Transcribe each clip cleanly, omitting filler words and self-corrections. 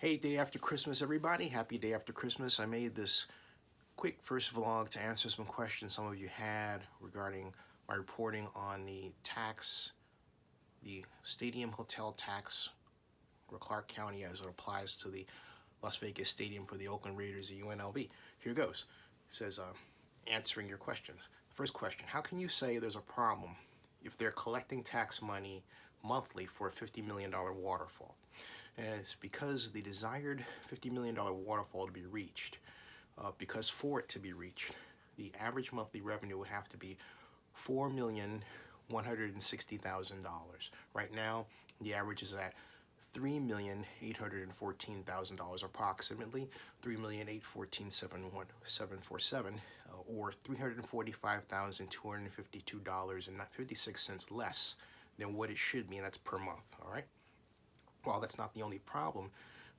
Hey, day after Christmas, everybody. Happy day after Christmas. I made this quick first vlog to answer some questions some of you had regarding my reporting on the stadium hotel tax for Clark County as it applies to the Las Vegas Stadium for the Oakland Raiders and UNLV. Here goes. It says, answering your questions. First question, how can you say there's a problem if they're collecting tax money monthly for a $50 million waterfall? And it's because the desired $50 million waterfall to be reached, because for it to be reached, the average monthly revenue would have to be $4,160,000. Right now, the average is at $3,814,000, approximately $3,814,747, or $345,252.56 less than what it should be, and that's per month. All right. Well, that's not the only problem.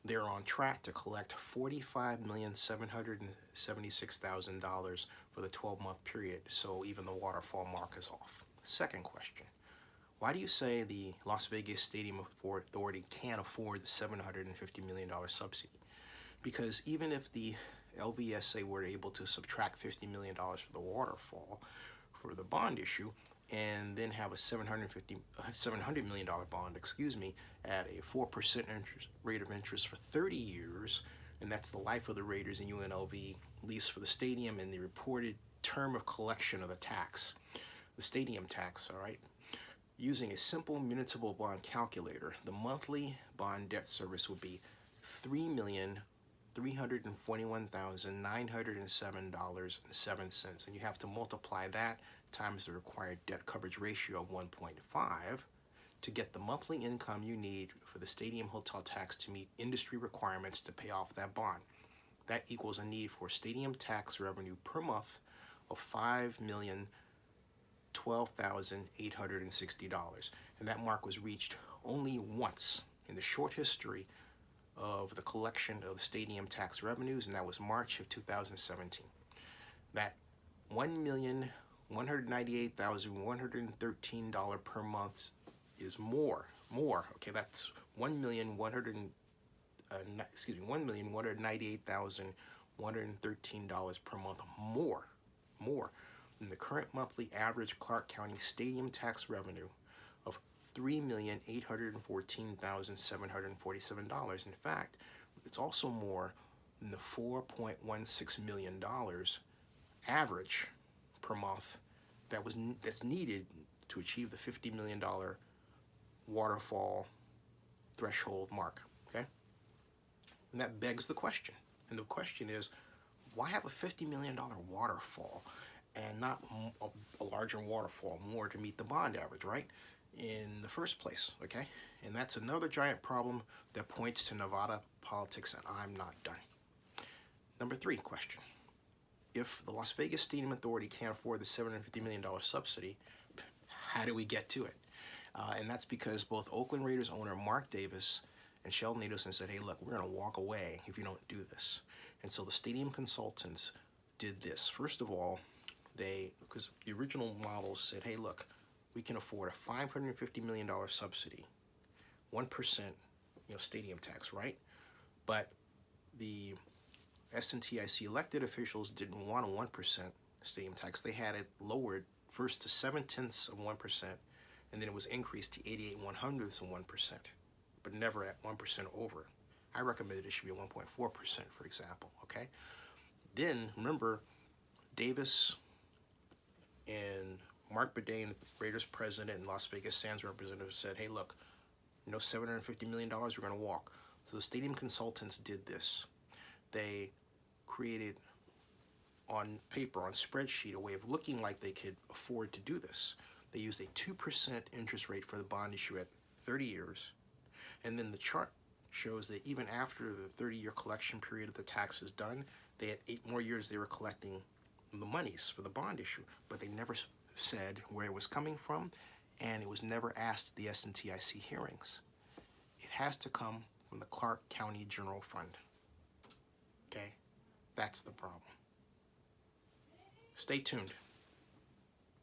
They're on track to collect $45,776,000 for the 12-month period, so even the waterfall mark is off. Second question, why do you say the Las Vegas Stadium Authority can't afford the $750 million subsidy? Because even if the LVSA were able to subtract $50 million for the waterfall for the bond issue, and then have a $700 million bond, at a 4% rate of interest for 30 years, and that's the life of the Raiders and UNLV lease for the stadium and the reported term of collection of the tax, the stadium tax, all right? Using a simple municipal bond calculator, the monthly bond debt service would be $3,321,907.07, and you have to multiply that times the required debt coverage ratio of 1.5 to get the monthly income you need for the stadium hotel tax to meet industry requirements to pay off that bond. That equals a need for stadium tax revenue per month of $5,012,860, and that mark was reached only once in the short history of the collection of the stadium tax revenues, and that was March of 2017. That $1,198,113 per month is more. Okay, that's $1,198,113 per month more than the current monthly average Clark County stadium tax revenue of $3,814,747. In fact, it's also more than the $4.16 million average per month that's needed to achieve the $50 million waterfall threshold mark. Okay, and that begs the question, and the question is, why have a $50 million waterfall and not a larger waterfall, more to meet the bond average, right, in the first place? Okay, and that's another giant problem that points to Nevada politics, and I'm not done. Number 3 question. If the Las Vegas Stadium Authority can't afford the $750 million subsidy, how do we get to it? And that's because both Oakland Raiders owner Mark Davis and Sheldon Adelson said, hey, look, we're going to walk away if you don't do this. And so the stadium consultants did this. First of all, because the original model said, hey, look, we can afford a $550 million subsidy, 1% stadium tax, right? But the SNTIC elected officials didn't want a 1% stadium tax. They had it lowered first to 0.7%, and then it was increased to 88/100ths of 1%, but never at 1% over. I recommended it should be 1.4%, for example, okay? Then, remember, Davis and Mark Bedane, the Raiders president and Las Vegas Sands representative, said, hey, look, $750 million, we're going to walk. So the stadium consultants did this. They created on paper, on spreadsheet, a way of looking like they could afford to do this. They used a 2% interest rate for the bond issue at 30 years. And then the chart shows that even after the 30-year collection period of the tax is done, they had 8 more years they were collecting the monies for the bond issue. But they never said where it was coming from, and it was never asked at the SNTIC hearings. It has to come from the Clark County General Fund. Okay? That's the problem. Stay tuned.